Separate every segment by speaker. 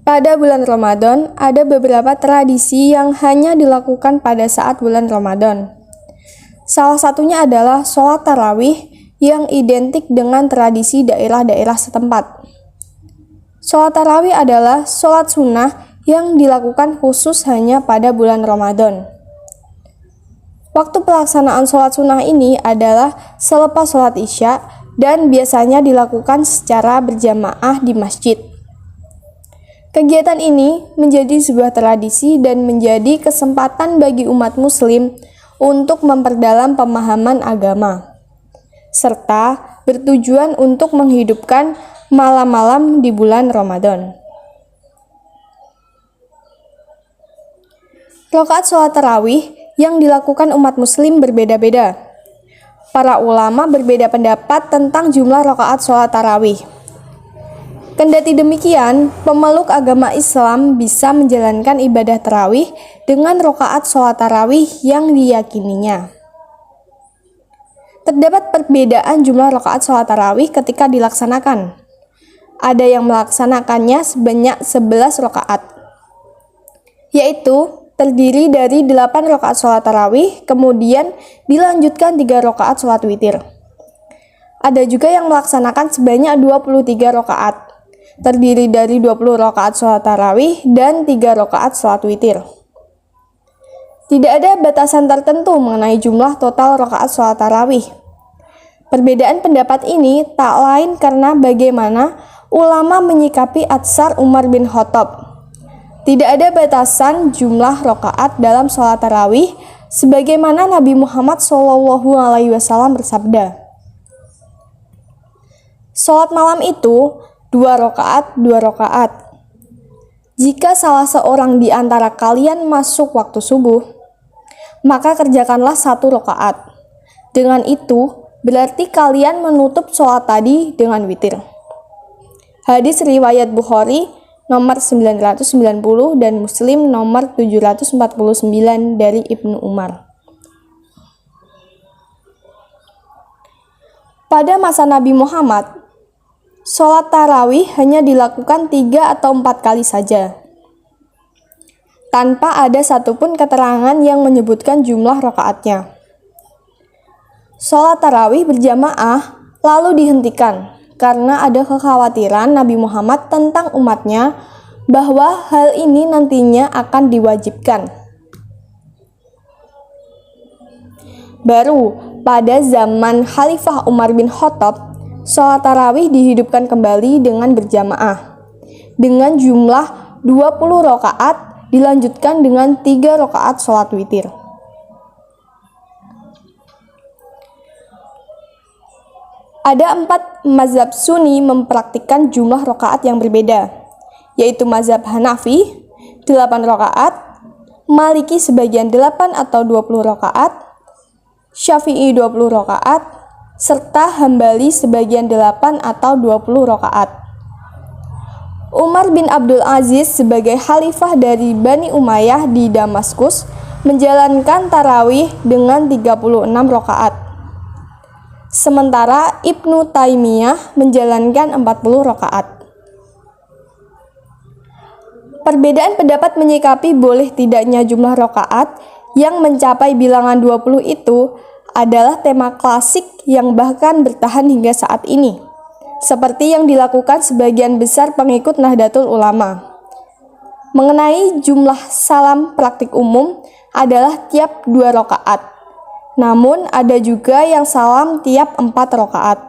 Speaker 1: Pada bulan Ramadan, ada beberapa tradisi yang hanya dilakukan pada saat bulan Ramadan. Salah satunya adalah sholat tarawih yang identik dengan tradisi daerah-daerah setempat. Sholat tarawih adalah sholat sunnah yang dilakukan khusus hanya pada bulan Ramadan. Waktu pelaksanaan sholat sunnah ini adalah selepas sholat Isya dan biasanya dilakukan secara berjamaah di masjid. Kegiatan ini menjadi sebuah tradisi dan menjadi kesempatan bagi umat muslim untuk memperdalam pemahaman agama, serta bertujuan untuk menghidupkan malam-malam di bulan Ramadan. Rakaat sholat tarawih yang dilakukan umat muslim berbeda-beda. Para ulama berbeda pendapat tentang jumlah rakaat sholat tarawih. Kendati demikian, pemeluk agama Islam bisa menjalankan ibadah tarawih dengan rakaat sholat tarawih yang diyakininya. Terdapat perbedaan jumlah rakaat sholat tarawih ketika dilaksanakan. Ada yang melaksanakannya sebanyak 11 rakaat, yaitu terdiri dari 8 rakaat sholat tarawih, kemudian dilanjutkan 3 rakaat sholat witir. Ada juga yang melaksanakan sebanyak 23 rakaat, terdiri dari 20 rakaat sholat tarawih dan 3 rakaat sholat witir. Tidak ada batasan tertentu mengenai jumlah total rakaat sholat tarawih. Perbedaan pendapat ini tak lain karena bagaimana ulama menyikapi atsar Umar bin Khattab. Tidak ada batasan jumlah rakaat dalam sholat tarawih, sebagaimana Nabi Muhammad SAW bersabda, "Sholat malam itu 2 rakaat, 2 rakaat. Jika salah seorang di antara kalian masuk waktu subuh, maka kerjakanlah 1 rakaat. Dengan itu, berarti kalian menutup sholat tadi dengan witir." Hadis riwayat Bukhari nomor 990 dan Muslim nomor 749 dari Ibnu Umar. Pada masa Nabi Muhammad, sholat tarawih hanya dilakukan 3 atau 4 kali saja, tanpa ada satupun keterangan yang menyebutkan jumlah rakaatnya. Sholat tarawih berjamaah lalu dihentikan karena ada kekhawatiran Nabi Muhammad tentang umatnya bahwa hal ini nantinya akan diwajibkan. Baru pada zaman Khalifah Umar bin Khattab, sholat tarawih dihidupkan kembali dengan berjamaah, dengan jumlah 20 rakaat dilanjutkan dengan 3 rakaat sholat witir. Ada 4 mazhab Sunni mempraktikkan jumlah rakaat yang berbeda, yaitu mazhab Hanafi 8 rakaat, Maliki sebagian 8 atau 20 rakaat, Syafi'i 20 rakaat, serta Hambali sebagian 8 atau 20 rakaat. Umar bin Abdul Aziz sebagai khalifah dari Bani Umayyah di Damaskus menjalankan tarawih dengan 36 rakaat. Sementara Ibnu Taimiyah menjalankan 40 rakaat. Perbedaan pendapat menyikapi boleh tidaknya jumlah rakaat yang mencapai bilangan 20 itu adalah tema klasik yang bahkan bertahan hingga saat ini, seperti yang dilakukan sebagian besar pengikut Nahdlatul Ulama. Mengenai jumlah salam, praktik umum adalah tiap 2 rakaat, namun ada juga yang salam tiap 4 rakaat.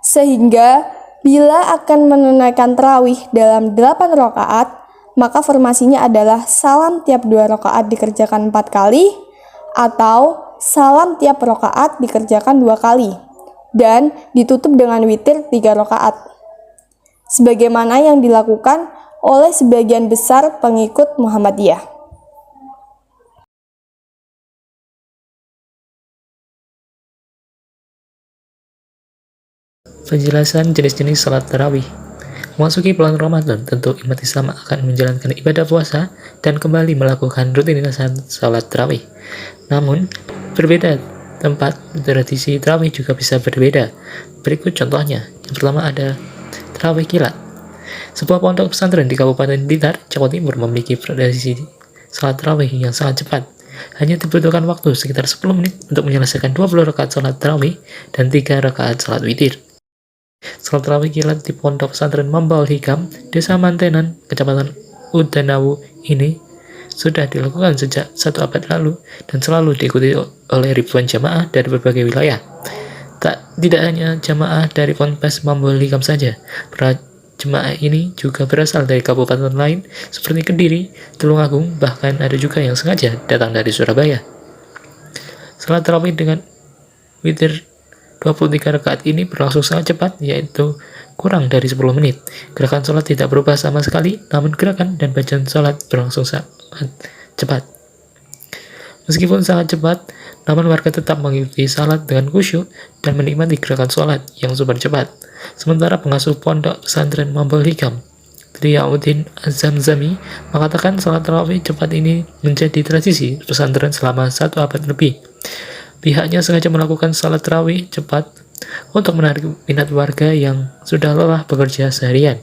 Speaker 1: Sehingga bila akan menunaikan tarawih dalam 8 rakaat, maka formasinya adalah salam tiap 2 rakaat dikerjakan 4 kali, atau salam tiap rakaat dikerjakan 2 kali, dan ditutup dengan witir 3 rakaat. Sebagaimana yang dilakukan oleh sebagian besar pengikut Muhammadiyah.
Speaker 2: Penjelasan jenis-jenis salat tarawih. Memasuki bulan Ramadan, tentu umat Islam akan menjalankan ibadah puasa dan kembali melakukan rutinitas salat tarawih. Namun, berbeda tempat tradisi tarawih juga bisa berbeda. Berikut contohnya. Yang pertama ada tarawih kilat. Sebuah pondok pesantren di Kabupaten Blitar, Jawa Timur memiliki tradisi salat tarawih yang sangat cepat. Hanya dibutuhkan waktu sekitar 10 menit untuk menyelesaikan 20 rakaat salat tarawih dan 3 rakaat salat witir. Salat tarawih kilat di pondok pesantren Mambaul Hikam, Desa Mantenan, Kecamatan Udanawu ini sudah dilakukan sejak 1 abad lalu dan selalu diikuti oleh ribuan jamaah dari berbagai wilayah. Tidak hanya jamaah dari Ponpes Mambaul Hikam saja, para jemaah ini juga berasal dari kabupaten lain seperti Kediri, Tulungagung, bahkan ada juga yang sengaja datang dari Surabaya. Salat tarawih dengan witir 23 rakaat ini berlangsung sangat cepat, yaitu kurang dari 10 menit. Gerakan salat tidak berubah sama sekali, namun gerakan dan bacaan salat berlangsung sangat cepat. Meskipun sangat cepat, namun warga tetap mengikuti salat dengan khusyuk dan menikmati gerakan salat yang super cepat. Sementara pengasuh pondok pesantren Mambaul Hikam, Riyauddin Az-Zamzami, mengatakan salat tarawih cepat ini menjadi tradisi pesantren selama 1 abad lebih. Pihaknya sengaja melakukan salat tarawih cepat untuk menarik minat warga yang sudah lelah bekerja seharian.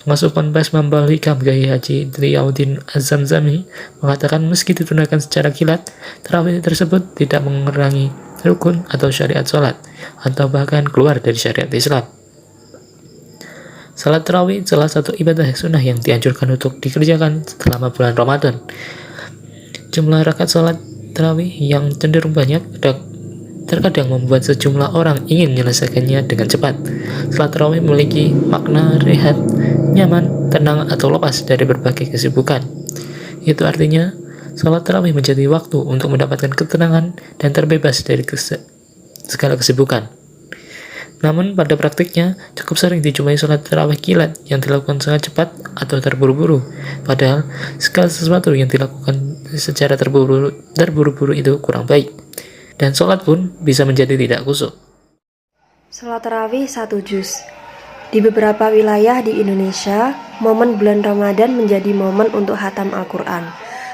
Speaker 2: Pengasuh Ponpes Mambaul Hikam Kiai Haji Riyauddin Az-Zamzami mengatakan meski ditunaikan secara kilat, tarawih tersebut tidak mengurangi rukun atau syariat sholat, atau bahkan keluar dari syariat Islam. Salat tarawih salah satu ibadah sunnah yang dianjurkan untuk dikerjakan selama bulan Ramadan. Jumlah rakaat salat tarawih yang cenderung banyak terkadang membuat sejumlah orang ingin menyelesaikannya dengan cepat. Salat tarawih memiliki makna rehat, nyaman, tenang, atau lepas dari berbagai kesibukan. Itu artinya, salat tarawih menjadi waktu untuk mendapatkan ketenangan dan terbebas dari segala kesibukan. Namun pada praktiknya, cukup sering dijumpai salat tarawih kilat yang dilakukan sangat cepat atau terburu-buru. Padahal, segala sesuatu yang dilakukan secara terburu-buru itu kurang baik. Dan sholat pun bisa menjadi tidak khusyuk.
Speaker 3: Salat tarawih 1 juz. Di beberapa wilayah di Indonesia, momen bulan Ramadan menjadi momen untuk khatam Al-Quran.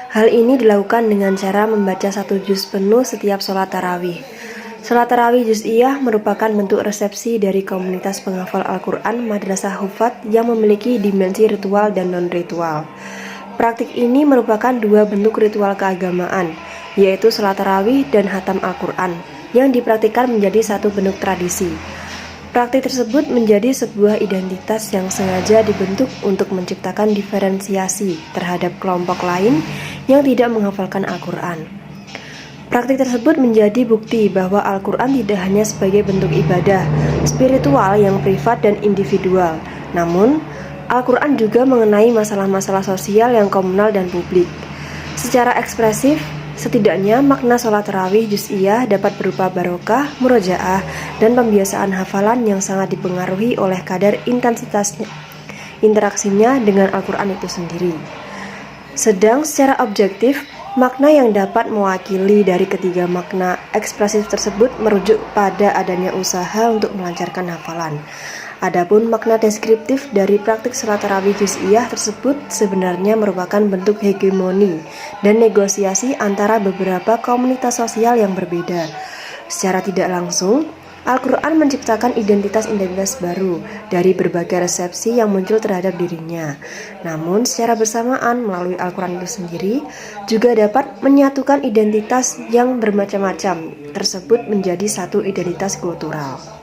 Speaker 3: Hal ini dilakukan dengan cara membaca 1 juz penuh setiap sholat tarawih. Salat tarawih juz'iyah merupakan bentuk resepsi dari komunitas penghafal Al-Quran Madrasah Hufat yang memiliki dimensi ritual dan non-ritual. Praktik ini merupakan 2 bentuk ritual keagamaan, yaitu salat tarawih dan khatam Al-Quran, yang dipraktikkan menjadi satu bentuk tradisi. Praktik tersebut menjadi sebuah identitas yang sengaja dibentuk untuk menciptakan diferensiasi terhadap kelompok lain yang tidak menghafalkan Al-Quran. Praktik tersebut menjadi bukti bahwa Al-Quran tidak hanya sebagai bentuk ibadah spiritual yang privat dan individual, namun Al-Quran juga mengenai masalah-masalah sosial yang komunal dan publik. Secara ekspresif, setidaknya makna sholat tarawih juz'iyah dapat berupa barokah, murojaah, dan pembiasaan hafalan yang sangat dipengaruhi oleh kadar intensitasnya, interaksinya dengan Al-Quran itu sendiri. Sedang secara objektif, makna yang dapat mewakili dari ketiga makna ekspresif tersebut merujuk pada adanya usaha untuk melancarkan hafalan. Adapun makna deskriptif dari praktik salat tarawih juz'iyah tersebut sebenarnya merupakan bentuk hegemoni dan negosiasi antara beberapa komunitas sosial yang berbeda. Secara tidak langsung, Al-Quran menciptakan identitas-identitas baru dari berbagai resepsi yang muncul terhadap dirinya. Namun secara bersamaan melalui Al-Quran itu sendiri juga dapat menyatukan identitas yang bermacam-macam tersebut menjadi satu identitas kultural.